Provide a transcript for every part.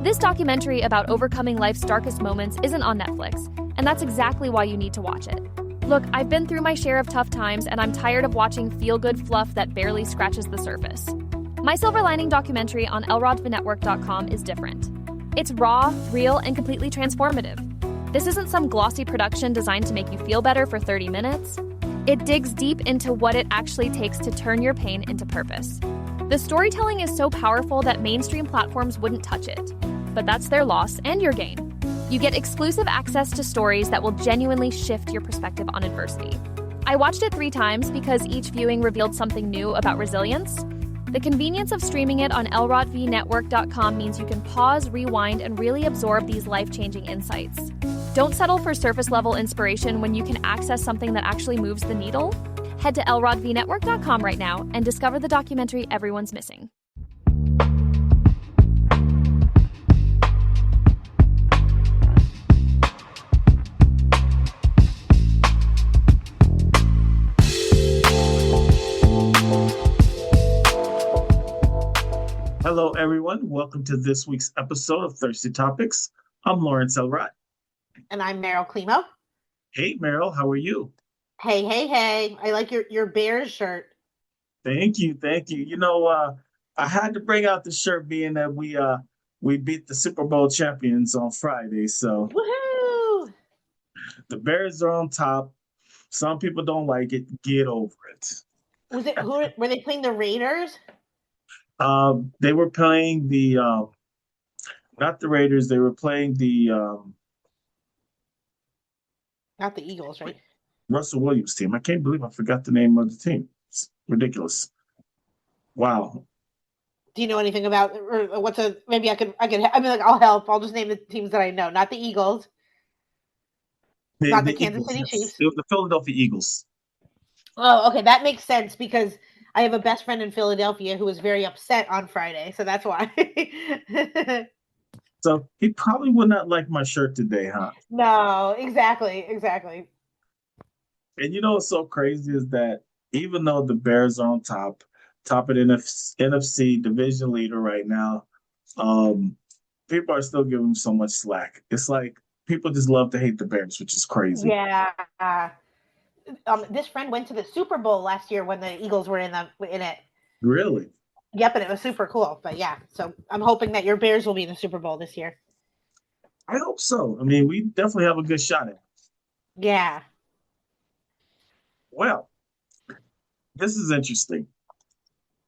This documentary about overcoming life's darkest moments isn't on Netflix, and that's exactly why you need to watch it. Look, I've been through my share of tough times, and I'm tired of watching feel-good fluff that barely scratches the surface. My Silver Lining documentary on lrodvinetwork.com is different. It's raw, real, and completely transformative. This isn't some glossy production designed to make you feel better for 30 minutes. It digs deep into what it actually takes to turn your pain into purpose. The storytelling is so powerful that mainstream platforms wouldn't touch it. But that's their loss and your gain. You get exclusive access to stories that will genuinely shift your perspective on adversity. I watched it 3 times because each viewing revealed something new about resilience. The convenience of streaming it on lrodvinetwork.com means you can pause, rewind, and really absorb these life-changing insights. Don't settle for surface-level inspiration when you can access something that actually moves the needle. Head to lrodvinetwork.com right now and discover the documentary everyone's missing. Hello, everyone. Welcome to this week's episode of Thirsty Topics. I'm Lawrence Elrod. And I'm Meryl Klimo. Hey, Meryl. How are you? Hey. I like your Bears shirt. Thank you. You know, I had to bring out the shirt being that we beat the Super Bowl champions on Friday. So woohoo! The Bears are on top. Some people don't like it. Get over it. Were they playing the Raiders? They were playing the not the Raiders. They were playing the not the Eagles, right? Russell Williams team. I can't believe I forgot the name of the team. It's ridiculous. Wow. Do you know anything about, or maybe I mean, like, I'll help. I'll just name the teams that I know. Not the Eagles. Not the Kansas City Chiefs. It was the Philadelphia Eagles. Oh, okay. That makes sense because I have a best friend in Philadelphia who was very upset on Friday. So that's why. So he probably would not like my shirt today, huh? No, exactly. And you know what's so crazy is that even though the Bears are on top of the NFC division leader right now, people are still giving them so much slack. It's like people just love to hate the Bears, which is crazy. Yeah. This friend went to the Super Bowl last year when the Eagles were in it. Really? Yep, and it was super cool. But yeah, so I'm hoping that your Bears will be in the Super Bowl this year. I hope so. I mean, we definitely have a good shot at it. Yeah. Well, this is interesting.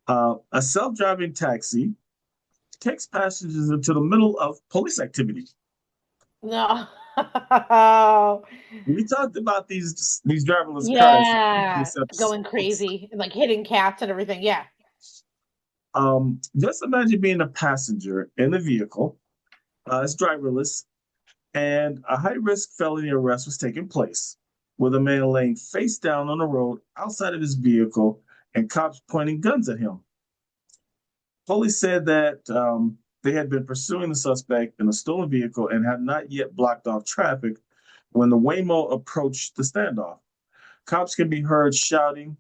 A self-driving taxi takes passengers into the middle of police activity. No. We talked about these driverless cars. Yeah, going crazy, like hitting cats and everything. Yeah. Just imagine being a passenger in the vehicle. It's driverless, and a high-risk felony arrest was taking place, with a man laying face down on the road outside of his vehicle and cops pointing guns at him. Police said that they had been pursuing the suspect in a stolen vehicle and had not yet blocked off traffic when the Waymo approached the standoff. Cops can be heard shouting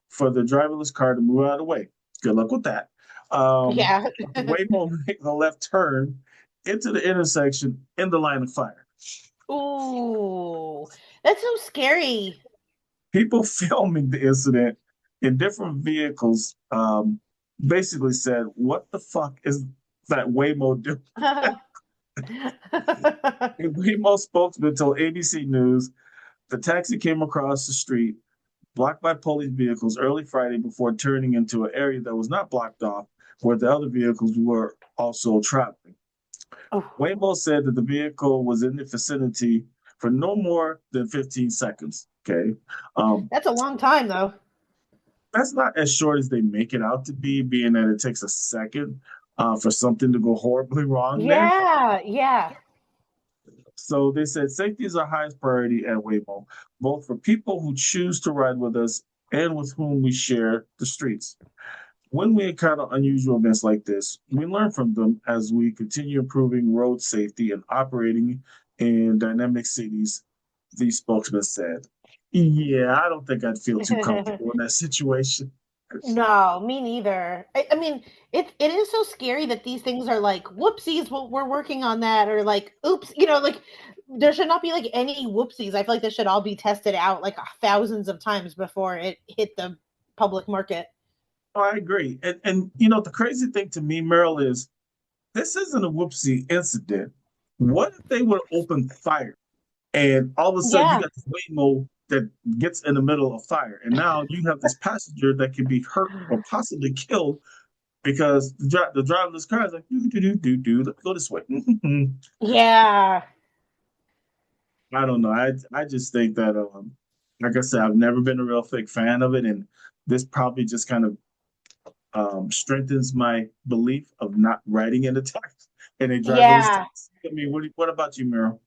for the driverless car to move out of the way. Good luck with that. Yeah. Waymo made a left turn into the intersection in the line of fire. Ooh, that's so scary. People filming the incident in different vehicles basically said, "What the fuck is that Waymo doing?" A Waymo spokesman told ABC News the taxi came across the street, blocked by police vehicles early Friday before turning into an area that was not blocked off, where the other vehicles were also traveling. Oh. Waymo said that the vehicle was in the vicinity for no more than 15 seconds. Okay. That's a long time, though. That's not as short as they make it out to be, being that it takes a second for something to go horribly wrong. Yeah. So they said safety is our highest priority at Waymo, both for people who choose to ride with us and with whom we share the streets. When we encounter unusual events like this, we learn from them as we continue improving road safety and operating in dynamic cities, the spokesman said. Yeah, I don't think I'd feel too comfortable in that situation. No, me neither. I mean, it is so scary that these things are like, whoopsies, well, we're working on that, or like, oops, like there should not be like any whoopsies. I feel like this should all be tested out like thousands of times before it hit the public market. Oh, I agree. And the crazy thing to me, Meryl, is this isn't a whoopsie incident. What if they would have opened fire and all of a sudden you Yeah, got this Waymo that gets in the middle of fire, and now you have this passenger that can be hurt or possibly killed because the driverless car is like, do, let's go this way. yeah, I don't know. I just think that, like I said, I've never been a real big fan of it, and this probably just kind of strengthens my belief of not writing in a taxi in a driverless yeah. taxi. I mean, what about you, Meryl?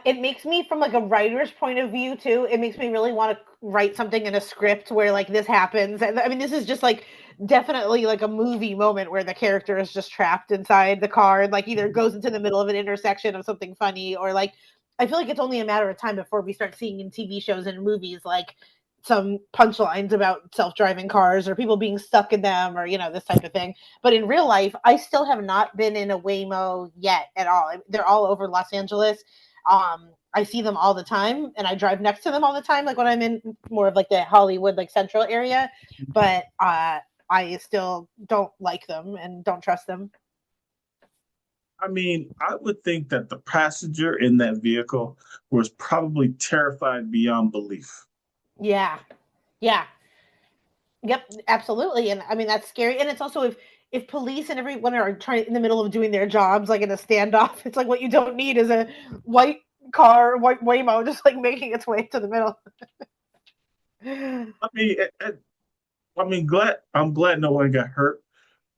It makes me, from like a writer's point of view too, it makes me really want to write something in a script where like this happens. And I mean, this is just like definitely like a movie moment where the character is just trapped inside the car and like either goes into the middle of an intersection of something funny, or like I feel like it's only a matter of time before we start seeing in TV shows and movies like some punchlines about self-driving cars or people being stuck in them, or this type of thing. But in real life, I still have not been in a Waymo yet at all. They're all over Los Angeles. I see them all the time, and I drive next to them all the time, like when I'm in more of like the Hollywood, like central area. But I still don't like them and don't trust them. I mean, I would think that the passenger in that vehicle was probably terrified beyond belief. Yeah, yeah, yep, absolutely. And I mean that's scary. And it's also if police and everyone are trying in the middle of doing their jobs, like in a standoff, it's like what you don't need is a white car, white Waymo, just like making its way to the middle. I mean, I'm glad no one got hurt,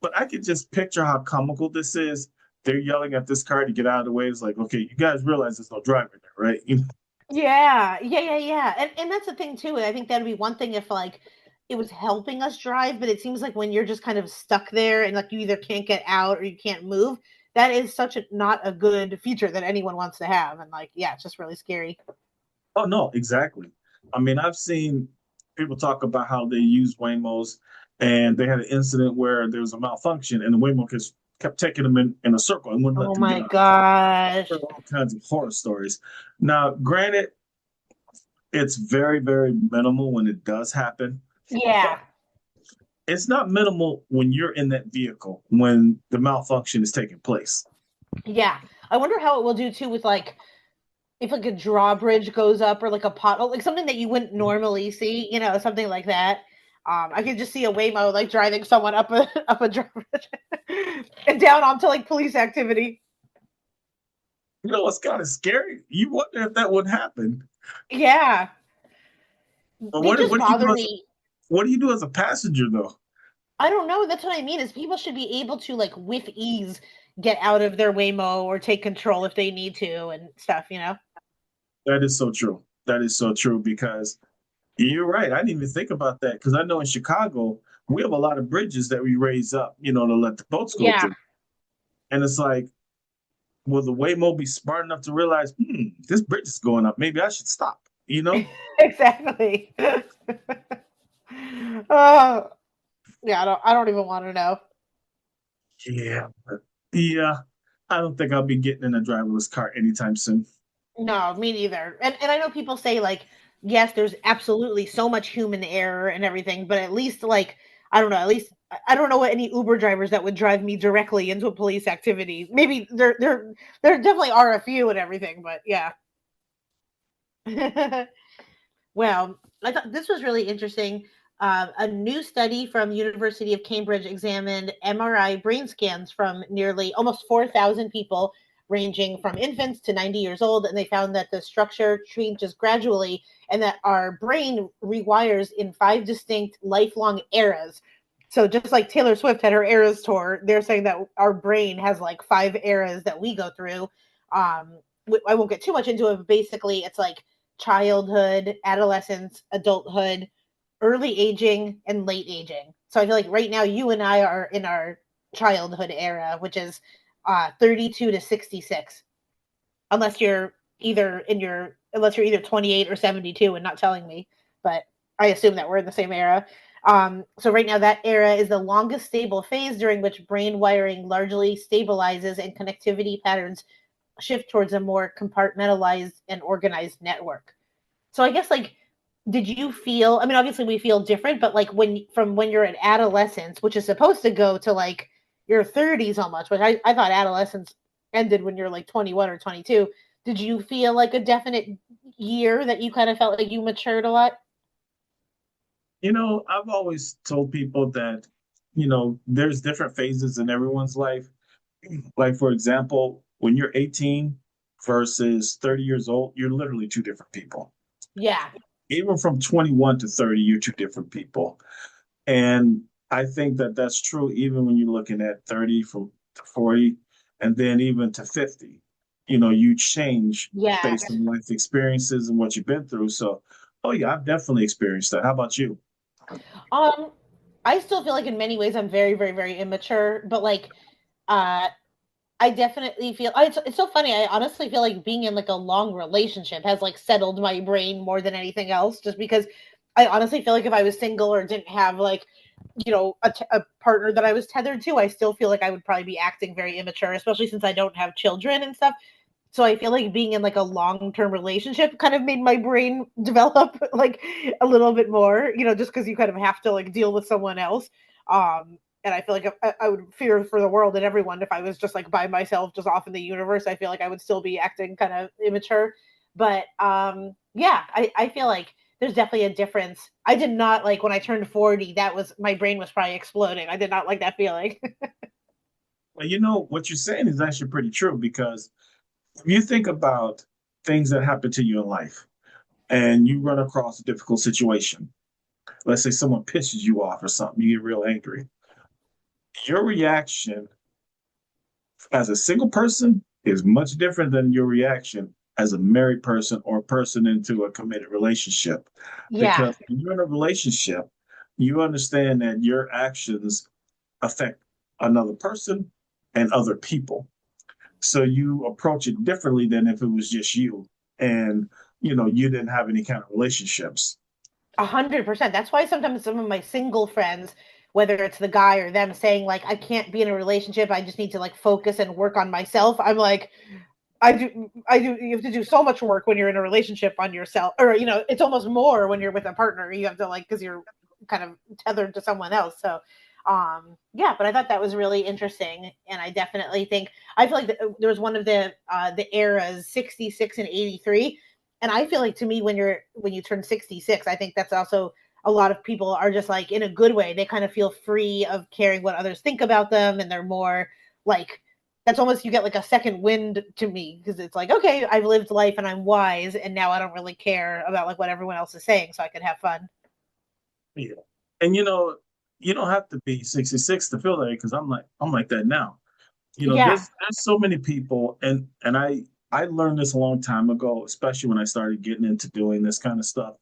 but I could just picture how comical this is. They're yelling at this car to get out of the way. It's like, okay, you guys realize there's no driver there, right? Yeah, yeah, yeah, yeah. And that's the thing too. I think that'd be one thing if like it was helping us drive, but it seems like when you're just kind of stuck there and like you either can't get out or you can't move, that is such a not a good feature that anyone wants to have. And like, yeah, it's just really scary. Oh no, exactly. I mean, I've seen people talk about how they use Waymos, and they had an incident where there was a malfunction, and the Waymo kept taking them in a circle and wouldn't let Oh them get my out. gosh. There are all kinds of horror stories. Now, granted, it's very, very minimal when it does happen, but Yeah. it's not minimal when you're in that vehicle when the malfunction is taking place. Yeah. I wonder how it will do too with like if like a drawbridge goes up or like a pothole, like something that you wouldn't normally see, something like that. I could just see a Waymo like driving someone up a up a drawbridge and down onto like police activity. You know what's kind of scary? You wonder if that would happen. Yeah, But it just what do you do bothered as me. what do you do as a passenger though? I don't know. That's what I mean. Is people should be able to like with ease get out of their Waymo or take control if they need to and stuff. That is so true. That is so true because you're right. I didn't even think about that because I know in Chicago we have a lot of bridges that we raise up, to let the boats go Yeah, through. And it's like, will the Waymo be smart enough to realize, this bridge is going up. Maybe I should stop, you know? exactly. Oh, yeah. I don't even want to know. Yeah. Yeah. I don't think I'll be getting in a driverless car anytime soon. No, me neither. And I know people say like, yes, there's absolutely so much human error and everything, but at least like I don't know, at least I don't know what any Uber drivers that would drive me directly into a police activity. Maybe there definitely are a few and everything, but yeah. Well, I thought this was really interesting. A new study from the University of Cambridge examined MRI brain scans from nearly almost 4,000 people, ranging from infants to 90 years old, and they found that the structure changes gradually and that our brain rewires in 5 distinct lifelong eras. So just like Taylor Swift had her eras tour, they're saying that our brain has like 5 eras that we go through. I won't get too much into it, but basically it's like childhood, adolescence, adulthood, early aging, and late aging. So I feel like right now you and I are in our childhood era, which is 32 to 66, unless you're unless you're either 28 or 72 and not telling me. But I assume that we're in the same era. So right now, that era is the longest stable phase during which brain wiring largely stabilizes and connectivity patterns shift towards a more compartmentalized and organized network. So I guess like, did you feel? I mean, obviously we feel different, but like when you're in adolescence, which is supposed to go to like your 30s almost, but I thought adolescence ended when you're like 21 or 22. Did you feel like a definite year that you kind of felt like you matured a lot? I've always told people that, there's different phases in everyone's life. Like, for example, when you're 18 versus 30 years old, you're literally two different people. Yeah. Even from 21 to 30, you're two different people. And I think that that's true even when you're looking at 30 from to 40 and then even to 50. You change Yes. based on life experiences and what you've been through. So, oh yeah, I've definitely experienced that. How about you? Um, I still feel like in many ways I'm very, very, very immature, but like, uh, I definitely feel it's so funny. I honestly feel like being in like a long relationship has like settled my brain more than anything else, just because I honestly feel like if I was single or didn't have like, a partner that I was tethered to, I still feel like I would probably be acting very immature, especially since I don't have children and stuff. So I feel like being in like a long-term relationship kind of made my brain develop like a little bit more, just because you kind of have to like deal with someone else. And I feel like I would fear for the world and everyone if I was just like by myself, just off in the universe. I feel like I would still be acting kind of immature. But yeah, I feel like there's definitely a difference. I did not like when I turned 40, that was my brain was probably exploding. I did not like that feeling. Well, what you're saying is actually pretty true because if you think about things that happen to you in life and you run across a difficult situation, let's say someone pisses you off or something, you get real angry. Your reaction as a single person is much different than your reaction as a married person or a person into a committed relationship. Yeah. Because when you're in a relationship, you understand that your actions affect another person and other people. So you approach it differently than if it was just you and you didn't have any kind of relationships. 100%. That's why sometimes some of my single friends, whether it's the guy or them, saying like, "I can't be in a relationship. I just need to like focus and work on myself." I'm like, I do. You have to do so much work when you're in a relationship on yourself, or it's almost more when you're with a partner. You have to like because you're kind of tethered to someone else. So, yeah. But I thought that was really interesting, and I definitely think I feel like there was one of the eras 66 and 83, and I feel like to me when you turn 66, I think that's also a lot of people are just like in a good way. They kind of feel free of caring what others think about them, and they're more like that's almost you get like a second wind to me because it's like okay I've lived life and I'm wise and now I don't really care about like what everyone else is saying so I can have fun. Yeah. And you don't have to be 66 to feel that because I'm like that now. Yeah. There's so many people and I learned this a long time ago, especially when I started getting into doing this kind of stuff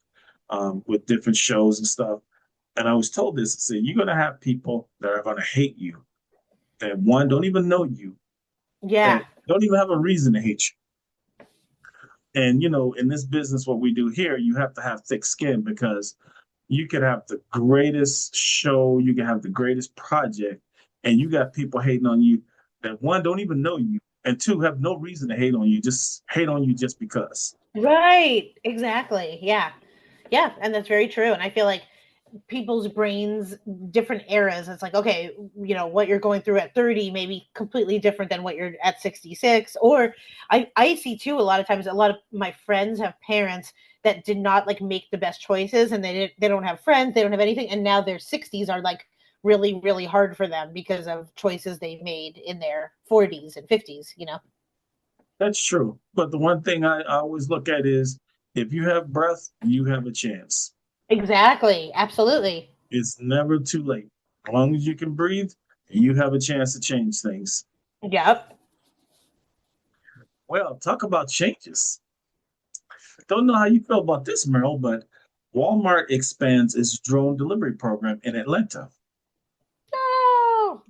with different shows and stuff. And I was told this, I said, you're gonna have people that are gonna hate you, that one don't even know you, Yeah. that don't even have a reason to hate you. And in this business, what we do here, you have to have thick skin because you could have the greatest show, you can have the greatest project, and you got people hating on you that one don't even know you, and two have no reason to hate on you, just hate on you just because. Right, exactly. Yeah. Yeah, and that's very true, and I feel like people's brains different eras it's like okay what you're going through at 30 may be completely different than what you're at 66 or I see too a lot of times a lot of my friends have parents that did not like make the best choices and they don't have friends they don't have anything and now their 60s are like really really hard for them because of choices they made in their 40s and 50s. That's true. But the one thing I always look at is if you have breath, you have a chance. Exactly, absolutely. It's never too late. As long as you can breathe, you have a chance to change things. Yep. Well, talk about changes. Don't know how you feel about this, Merle, but Walmart expands its drone delivery program in Atlanta. No.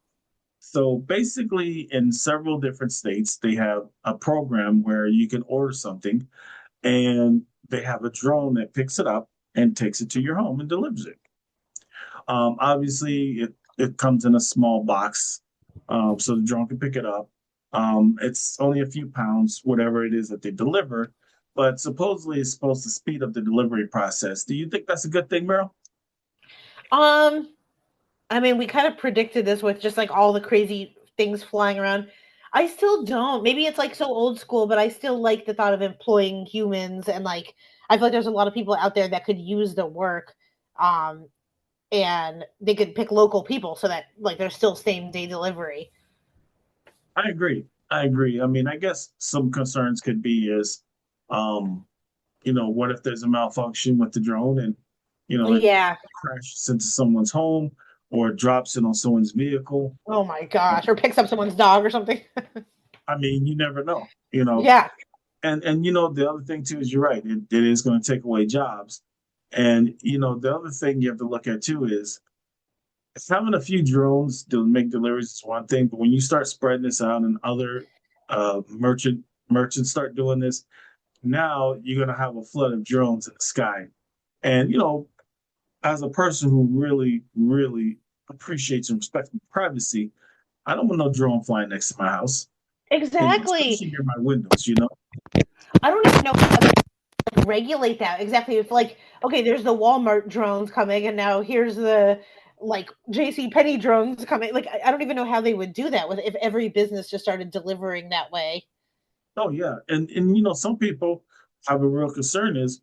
So basically, in several different states, they have a program where you can order something and they have a drone that picks it up and takes it to your home and delivers it. Obviously, it comes in a small box, so the drone can pick it up. It's only a few pounds, whatever it is that they deliver, but supposedly it's supposed to speed up the delivery process. Do you think that's a good thing, Meryl? Um, I mean, we kind of predicted this with just like all the crazy things flying around. I still don't. Maybe it's like so old school, but I still like the thought of employing humans and like I feel like there's a lot of people out there that could use the work. Um, and they could pick local people so that like there's still same day delivery. I agree. I agree. I mean, I guess some concerns could be is, um, what if there's a malfunction with the drone and, it Yeah. crashes into someone's home or drops it on someone's vehicle? Oh my gosh. Or picks up someone's dog or something. I mean, you never know. Yeah. And the other thing too is you're right. It is going to take away jobs. And the other thing you have to look at too is having a few drones to make deliveries is one thing, but when you start spreading this out and other merchants start doing this, now you're going to have a flood of drones in the sky. And as a person who really, really appreciates and respects privacy, I don't want no drone flying next to my house, especially Exactly. near my windows. I don't even know how to like, regulate that exactly. If like, okay, there's the Walmart drones coming, and now here's the like JC Penney drones coming. Like, I don't even know how they would do that with if every business just started delivering that way. Oh yeah, and some people have a real concern is,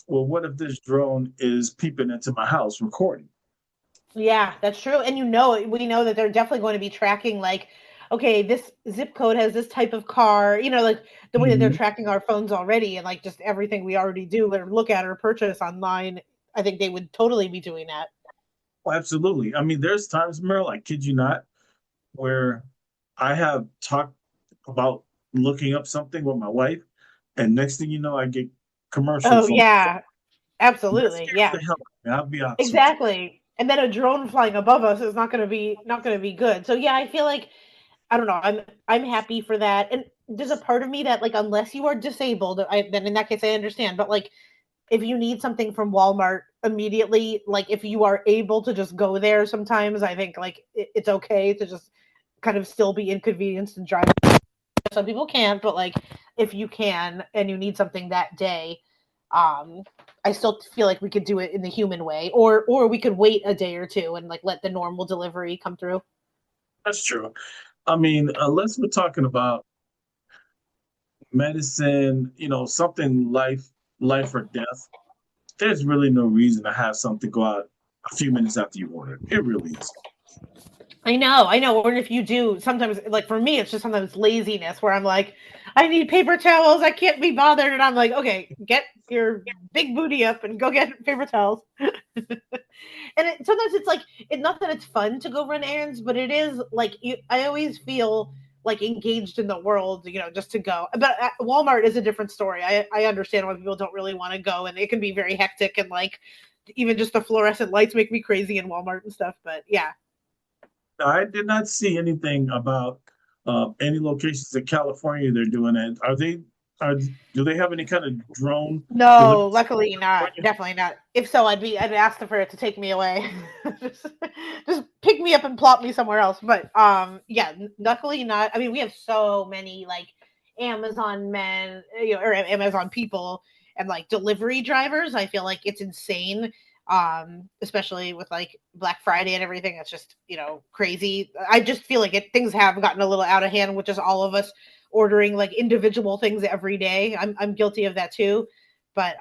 well, what if this drone is peeping into my house recording? Yeah, that's true. And we know that they're definitely going to be tracking like, okay, this zip code has this type of car, like the way that they're Mhm. tracking our phones already and like just everything we already do or look at or purchase online. I think they would totally be doing that. Oh, absolutely. I mean, there's times, Meryl, I kid you not, where I have talked about looking up something with my wife, and next thing you know, I get Oh commercials on my phone. yeah, That absolutely. scares Yeah. the hell out of me. I'll be honest with you. Exactly. And then a drone flying above us is not going to be good. So yeah, I feel like I don't know. I'm happy for that. And there's a part of me that like unless you are disabled, then in that case I understand. But like if you need something from Walmart immediately, like if you are able to just go there sometimes, I think like it's okay to just kind of still be inconvenienced and drive. Some people can't, but like if you can and you need something that day, um, I still feel like we could do it in the human way, or we could wait a day or two and like let the normal delivery come through. That's true. I mean, unless we're talking about medicine, something life or death, there's really no reason to have something go out a few minutes after you order it. It really is. I know. Or if you do, sometimes, like for me, it's just sometimes laziness where I'm like, I need paper towels. I can't be bothered. And I'm like, okay, get your big booty up and go get paper towels. And sometimes it's like, not that it's fun to go run errands, but it is like, I always feel like engaged in the world, just to go. But Walmart is a different story. I understand why people don't really want to go and it can be very hectic and like, even just the fluorescent lights make me crazy in Walmart and stuff. But yeah. I did not see anything about any locations in California they're doing it. Do they have any kind of drone delivery No, in luckily not. California? Definitely not. If so, I'd ask for it to take me away. just, just pick me up and plop me somewhere else. But yeah, luckily not. I mean, we have so many like Amazon men, or Amazon people and like delivery drivers. I feel like it's insane. Especially with like Black Friday and everything. It's just, crazy. I just feel like things have gotten a little out of hand with just all of us ordering like individual things every day. I'm guilty of that too. But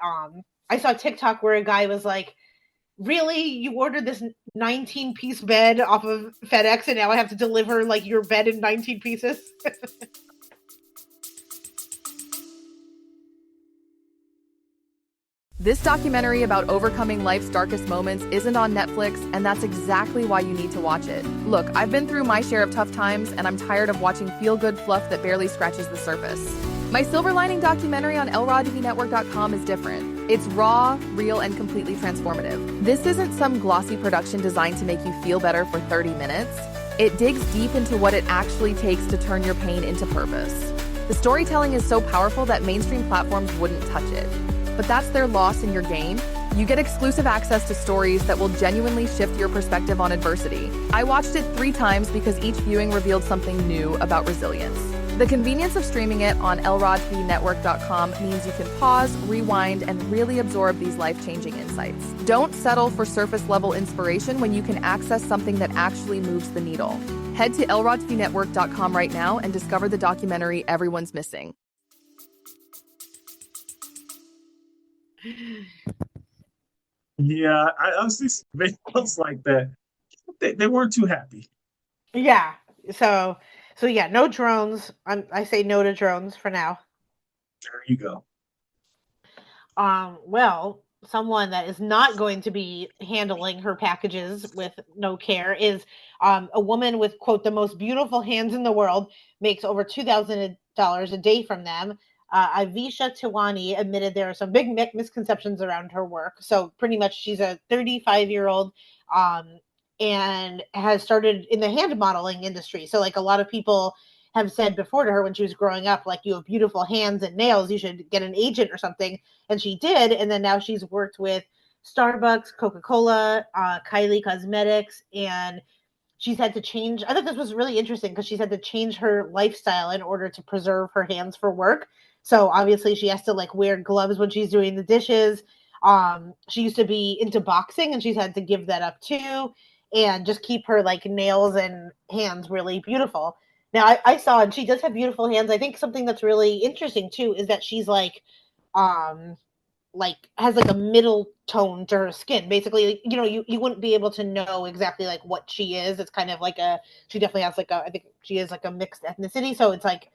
I saw TikTok where a guy was like, really, you ordered this 19-piece bed off of FedEx and now I have to deliver like your bed in 19 pieces? This documentary about overcoming life's darkest moments isn't on Netflix, and that's exactly why you need to watch it. Look, I've been through my share of tough times, and I'm tired of watching feel-good fluff that barely scratches the surface. My Silver Lining documentary on LRAWTVNetwork.com is different. It's raw, real, and completely transformative. This isn't some glossy production designed to make you feel better for 30 minutes. It digs deep into what it actually takes to turn your pain into purpose. The storytelling is so powerful that mainstream platforms wouldn't touch it. But that's their loss and your gain. You get exclusive access to stories that will genuinely shift your perspective on adversity. I watched it 3 times because each viewing revealed something new about resilience. The convenience of streaming it on lrodthnetwork.com means you can pause, rewind, and really absorb these life-changing insights. Don't settle for surface-level inspiration when you can access something that actually moves the needle. Head to lrodthnetwork.com right now and discover the documentary Everyone's Missing. Yeah, I honestly videos like that. They weren't too happy. Yeah. So yeah, no drones. I say no to drones for now. There you go. Well, someone that is not going to be handling her packages with no care is a woman with, quote, the most beautiful hands in the world, makes over $2,000 a day from them. Avisha Tiwani admitted there are some big misconceptions around her work. So pretty much she's a 35-year-old and has started in the hand modeling industry. So like a lot of people have said before to her when she was growing up, like, you have beautiful hands and nails, you should get an agent or something. And she did. And then now she's worked with Starbucks, Coca-Cola, Kylie Cosmetics, and she's had to change. I thought this was really interesting because she's had to change her lifestyle in order to preserve her hands for work. So obviously she has to like wear gloves when she's doing the dishes. She used to be into boxing and she's had to give that up too, and just keep her like nails and hands really beautiful. Now I saw, and she does have beautiful hands. I think something that's really interesting too is that she's like has like a middle tone to her skin. Basically, you know, you wouldn't be able to know exactly like what she is. It's kind of like she definitely has like I think she is like a mixed ethnicity. So it's like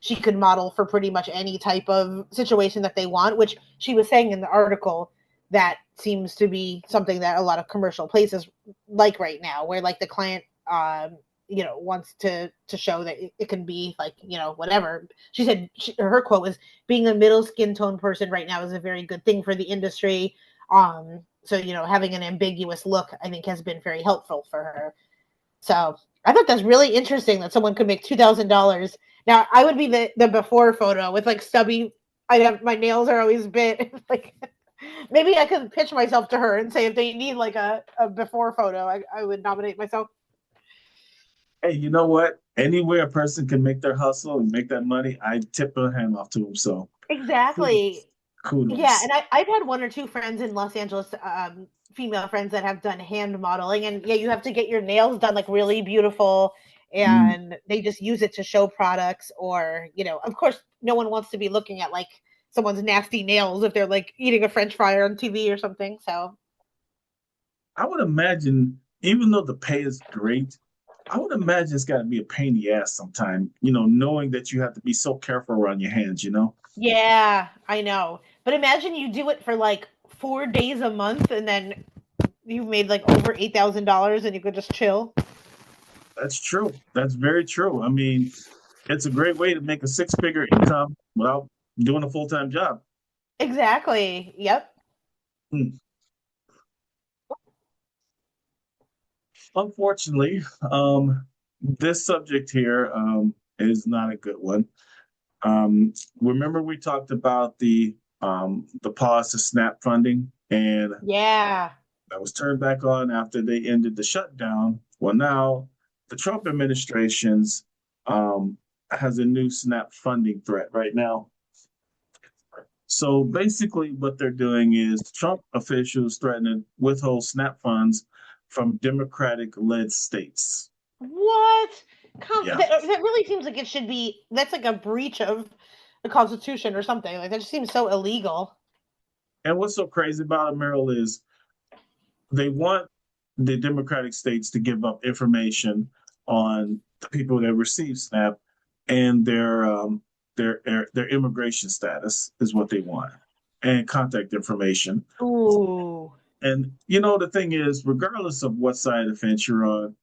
she could model for pretty much any type of situation that they want, which she was saying in the article that seems to be something that a lot of commercial places like right now, where like the client, wants to show that it can be like, whatever. She said her quote was, being a middle skin tone person right now is a very good thing for the industry. So, having an ambiguous look, I think, has been very helpful for her. So I thought that's really interesting that someone could make $2,000. Now I would be the before photo with like stubby. My nails are always bit. Like maybe I could pitch myself to her and say if they need like a before photo, I would nominate myself. Hey, you know what? Anywhere a person can make their hustle and make that money, I tip a hand off to them. So Exactly. kudos. Yeah, and I've had 1 or 2 friends in Los Angeles, female friends that have done hand modeling, and yeah, you have to get your nails done like really beautiful, and they just use it to show products, or of course, no one wants to be looking at like someone's nasty nails if they're like eating a French fry on TV or something. So I would imagine, even though the pay is great, I would imagine it's got to be a pain in the ass sometime, knowing that you have to be so careful around your hands, yeah, I know. But imagine you do it for like 4 days a month, and then you've made like over $8,000, and you could just chill. That's true. That's very true. I mean, it's a great way to make a 6-figure income without doing a full-time job. Exactly. Yep. Unfortunately, this subject here is not a good one. Remember we talked about the pause to SNAP funding, and Yeah. that was turned back on after they ended the shutdown. Well, now the Trump administration's has a new SNAP funding threat right now. So basically, what they're doing is Trump officials threatening to withhold SNAP funds from Democratic-led states. What? Yeah. That really seems like it should be. That's like a breach of the Constitution or something. Like that just seems so illegal. And what's so crazy about it, Meryl, is they want the Democratic states to give up information on the people that receive SNAP, and their immigration status is what they want, and contact information. Ooh. And the thing is, regardless of what side of the fence you're on,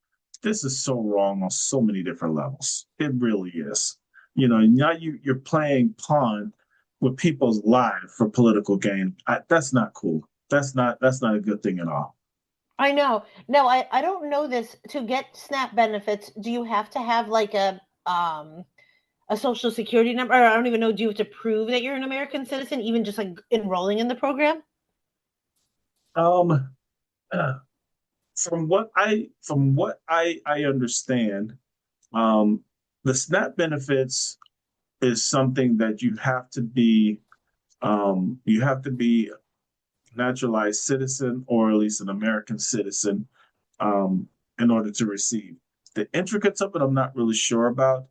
this is so wrong on so many different levels. It really is. Now you're playing pawn with people's lives for political gain. That's not cool. That's not a good thing at all. I know. No, I don't know this. To get SNAP benefits, do you have to have like a social security number? Or I don't even know. Do you have to prove that you're an American citizen, even just like enrolling in the program? Um, uh, from what I understand, um, the SNAP benefits is something that you have to be naturalized citizen or at least an American citizen in order to receive. The intricates of it, I'm not really sure about,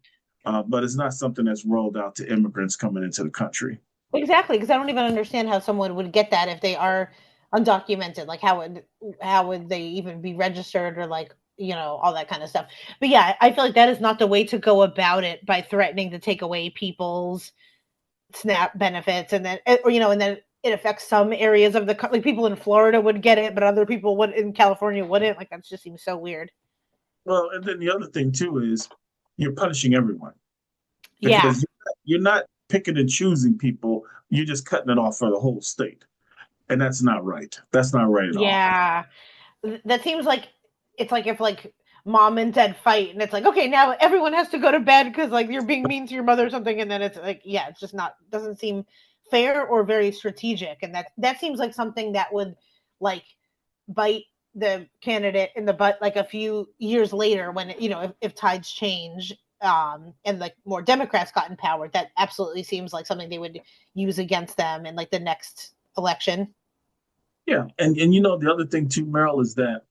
but it's not something that's rolled out to immigrants coming into the country. Exactly, because I don't even understand how someone would get that if they are undocumented. Like, how would they even be registered, or like, all that kind of stuff. But yeah, I feel like that is not the way to go about it, by threatening to take away people's SNAP benefits, and then and then it affects some areas of like people in Florida would get it, but other people would in California wouldn't. Like, that just seems so weird. Well, and then the other thing too is you're punishing everyone Yeah, because you're not picking and choosing people. You're just cutting it off for the whole state, and that's not right. That's not right at all. yeah. That seems like it's like if like mom and dad fight, and it's like, okay, now everyone has to go to bed because like you're being mean to your mother or something, and then it's like, yeah, it's just not, doesn't seem fair or very strategic, and that seems like something that would like bite the candidate in the butt like a few years later, when if tides change, and like more Democrats got in power. That absolutely seems like something they would use against them in like the next election. Yeah, and the other thing too, Meryl, is that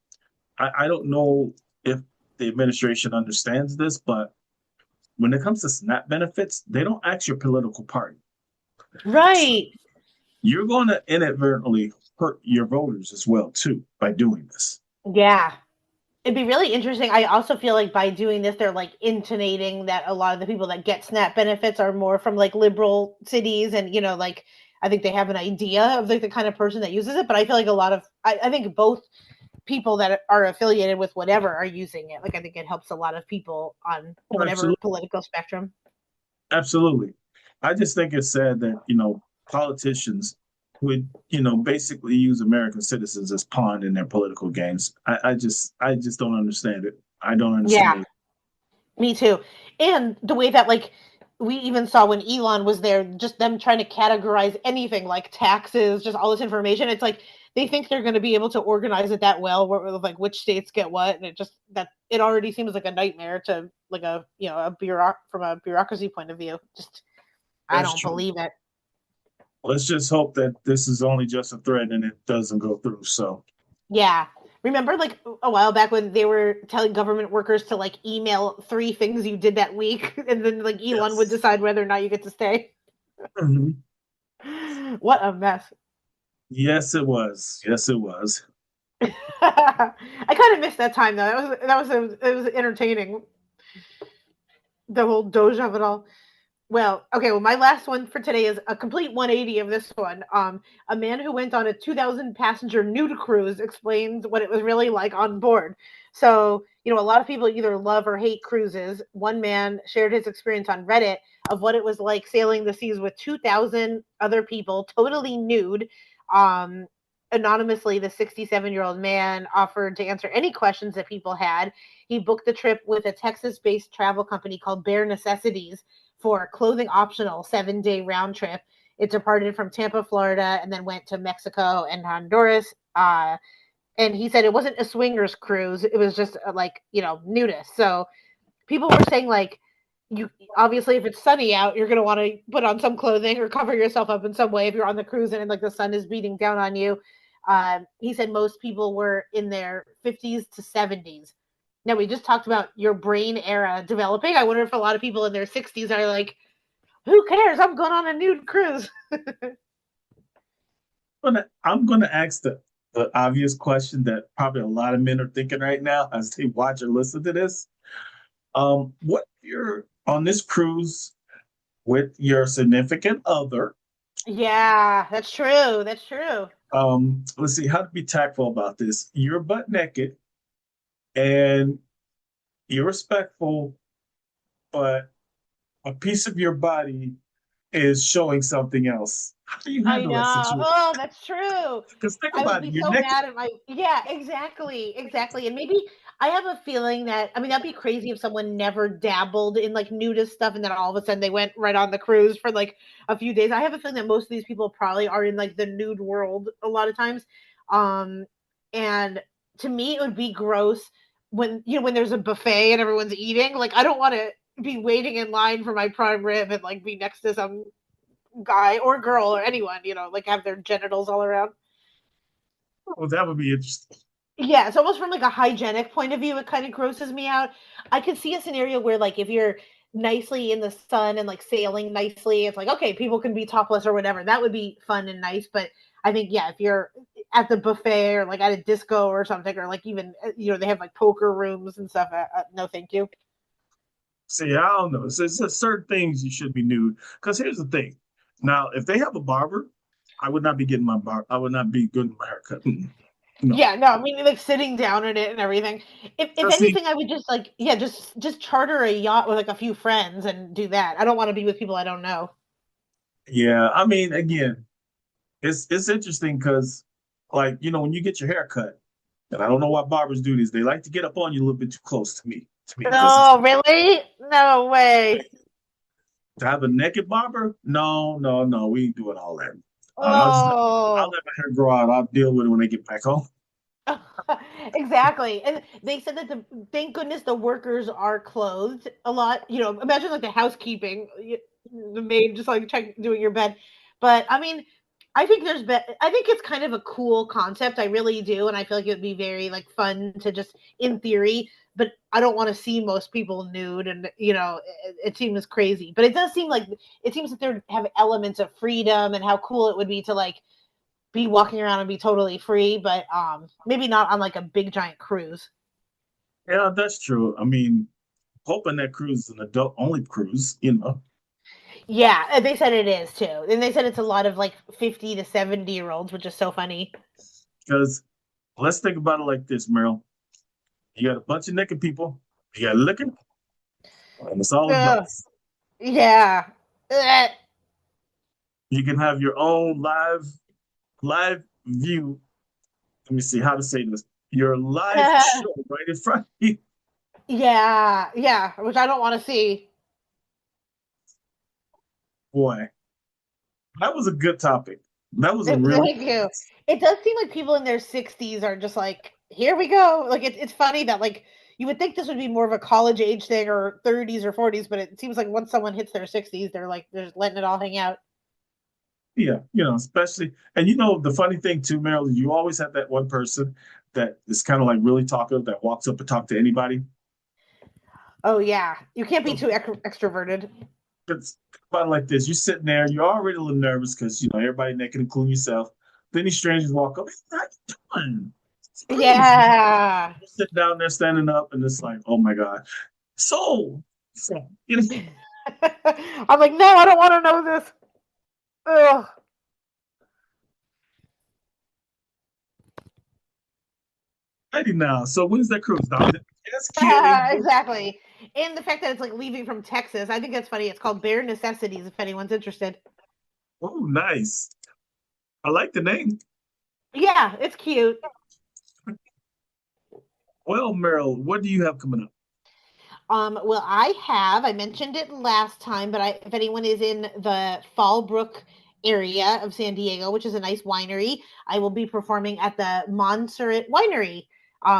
I don't know if the administration understands this, but when it comes to SNAP benefits, they don't ask your political party. So Right. you're going to inadvertently hurt your voters as well too by doing this. Yeah. It'd be really interesting. I also feel like by doing this, they're like intonating that a lot of the people that get SNAP benefits are more from like liberal cities, and like I think they have an idea of like the kind of person that uses it. But I feel like I think both people that are affiliated with whatever are using it. Like, I think it helps a lot of people on Oh, whatever absolutely, political spectrum. absolutely. I just think it's sad that politicians would basically use American citizens as pawn in their political games. I just don't understand it. I don't understand Yeah, it. me too. And the way that like we even saw when Elon was there, just them trying to categorize anything like taxes, just all this information. It's like they think they're going to be able to organize it that well, where like which states get what, and it already seems like a nightmare to like from a bureaucracy point of view. Just I That's don't true. believe it. Let's just hope that this is only just a threat and it doesn't go through. So, Yeah. Remember like a while back when they were telling government workers to like email 3 things you did that week, and then like Elon would yes. decide whether or not you get to stay? Mhm. What a mess. Yes, it was. Yes, it was. I kind of missed that time though. It was entertaining, the whole doge of it all. Well, okay. Well, my last one for today is a complete 180 of this one. A man who went on a 2,000 passenger nude cruise explains what it was really like on board. So, a lot of people either love or hate cruises. One man shared his experience on Reddit of what it was like sailing the seas with 2,000 other people, totally nude. Um, Anonymously, the 67-year-old man offered to answer any questions that people had. He booked the trip with a Texas based travel company called Bare Necessities for clothing optional 7-day round trip. It departed from Tampa, Florida, and then went to Mexico and Honduras. And he said it wasn't a swingers cruise; it was just nudist. So people were saying like, you obviously if it's sunny out, you're gonna want to put on some clothing or cover yourself up in some way if you're on the cruise and like the sun is beating down on you. He said most people were in their 50s to 70s. Now we just talked about your brain era developing. I wonder if a lot of people in their 60s are like, who cares? I'm going on a nude cruise. I'm gonna ask the obvious question that probably a lot of men are thinking right now as they watch or listen to this. What if you're on this cruise with your significant other? Yeah, that's true. That's true. Let's see how to be tactful about this. You're butt naked and you're respectful, but a piece of your body is showing something else. How do you I handle that know. situation? Oh, that's true. Because think I would about it, be you're so naked. mad at my, yeah, exactly, exactly. And maybe I have a feeling that, I mean, that'd be crazy if someone never dabbled in like nudist stuff and then all of a sudden they went right on the cruise for like a few days. I have a feeling that most of these people probably are in like the nude world a lot of times. And to me, it would be gross when there's a buffet and everyone's eating. Like, I don't want to be waiting in line for my prime rib and like be next to some guy or girl or anyone, like have their genitals all around. Oh, that would be interesting. Yeah, it's almost from like a hygienic point of view, it kind of grosses me out. I could see a scenario where like if you're nicely in the sun and like sailing nicely, it's like, okay, people can be topless or whatever. That would be fun and nice. But I think, yeah, if you're at the buffet or like at a disco or something, or like even, they have like poker rooms and stuff. No, thank you. See, I don't know. It's certain things you should be nude. Because here's the thing. Now, if they have a barber, I would not be getting I would not be getting my haircut. No. Yeah, no, I mean like sitting down in it and everything. If anything, I would just like, yeah, just charter a yacht with like a few friends and do that. I don't want to be with people I don't know. Yeah, I mean, again, it's interesting because, like, when you get your hair cut, and I don't know why barbers do this, they like to get up on you a little bit too close to me. No, really? No way. To have a naked barber? No, we ain't doing all that. Oh. I'll let my hair grow out. I'll deal with it when I get back home. Exactly. And they said that thank goodness the workers are clothed a lot. Imagine like the housekeeping, the maid just like doing your bed. But I mean, I think I think it's kind of a cool concept. I really do. And I feel like it would be very like fun to just, in theory, but I don't want to see most people nude, and it seems crazy. But it does seem like they have elements of freedom and how cool it would be to like be walking around and be totally free, but maybe not on like a big giant cruise. Yeah, that's true. I mean, hoping that cruise is an adult only cruise, Yeah, they said it is too. And they said it's a lot of like 50 to 70-year-olds, which is so funny. Because let's think about it like this, Meryl. You got a bunch of naked people, you got liquor, and it's all adults. Yeah. You can have your own live view. Let me see how to say this. Your live show right in front of you. Yeah, which I don't want to see. Boy, that was a good topic. That was Thank you. It does seem like people in their 60s are just like, here we go. Like it's funny that like you would think this would be more of a college age thing or 30s or 40s, but it seems like once someone hits their 60s, they're just letting it all hang out. Yeah, especially, and the funny thing too, Meryl, you always have that one person that is kind of like really talkative that walks up and talk to anybody. Oh yeah, you can't be too extroverted. It's fun like this. You're sitting there, you're already a little nervous because everybody naked, including yourself. Then these strangers walk up. Hey, how you doing? Yeah. You sit down there, standing up, and it's like, oh my god. So I'm like, no, I don't want to know this. Ugh. Ready now. So when's that cruise? Exactly. And the fact that it's like leaving from Texas, I think that's funny. It's called Bare Necessities, if anyone's interested. Oh, nice. I like the name. Yeah, it's cute. Well, Meryl, what do you have coming up? Well, I mentioned it last time, but if anyone is in the Fallbrook area of San Diego, which is a nice winery, I will be performing at the Montserrat Winery,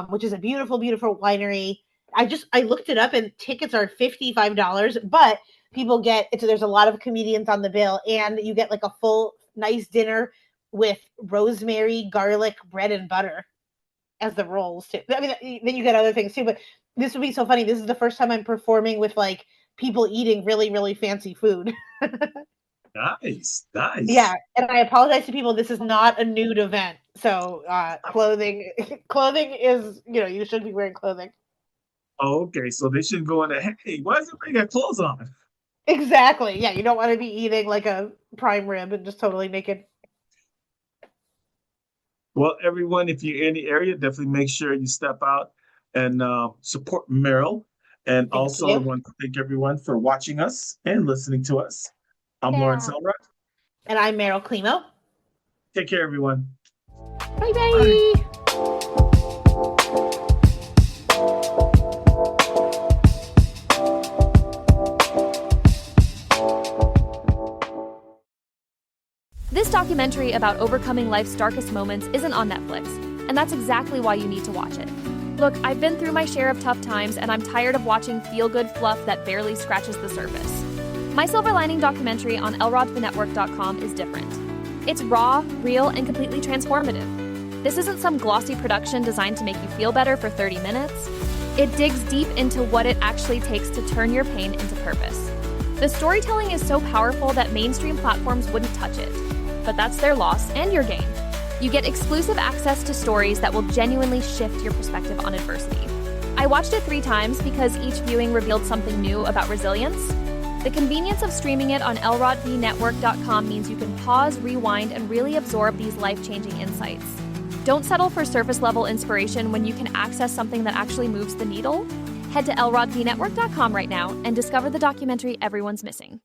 which is a beautiful, beautiful winery. I looked it up and tickets are $55, but people there's a lot of comedians on the bill, and you get like a full nice dinner with rosemary, garlic, bread, and butter as the rolls too. I mean, then you get other things too, but this would be so funny. This is the first time I'm performing with like people eating really, really fancy food. Nice. Yeah, and I apologize to people. This is not a nude event, so clothing is you should be wearing clothing. Oh, okay, so they shouldn't go in there. Hey, why does everybody got clothes on? Exactly. Yeah, you don't want to be eating like a prime rib and just totally naked. Well, everyone, if you're in the area, definitely make sure you step out and support Meryl. And also, I want to thank everyone for watching us and listening to us. I'm Lawrence Elrod. And I'm Meryl Climo. Take care, everyone. Bye-bye. Bye. This documentary about overcoming life's darkest moments isn't on Netflix, and that's exactly why you need to watch it. Look, I've been through my share of tough times, and I'm tired of watching feel-good fluff that barely scratches the surface. My Silver Lining documentary on lrodthenetwork.com is different. It's raw, real, and completely transformative. This isn't some glossy production designed to make you feel better for 30 minutes. It digs deep into what it actually takes to turn your pain into purpose. The storytelling is so powerful that mainstream platforms wouldn't touch it. But that's their loss and your gain. You get exclusive access to stories that will genuinely shift your perspective on adversity. I watched it 3 times because each viewing revealed something new about resilience. The convenience of streaming it on lrodthenetwork.com means you can pause, rewind, and really absorb these life-changing insights. Don't settle for surface-level inspiration when you can access something that actually moves the needle. Head to lrodthenetwork.com right now and discover the documentary everyone's missing.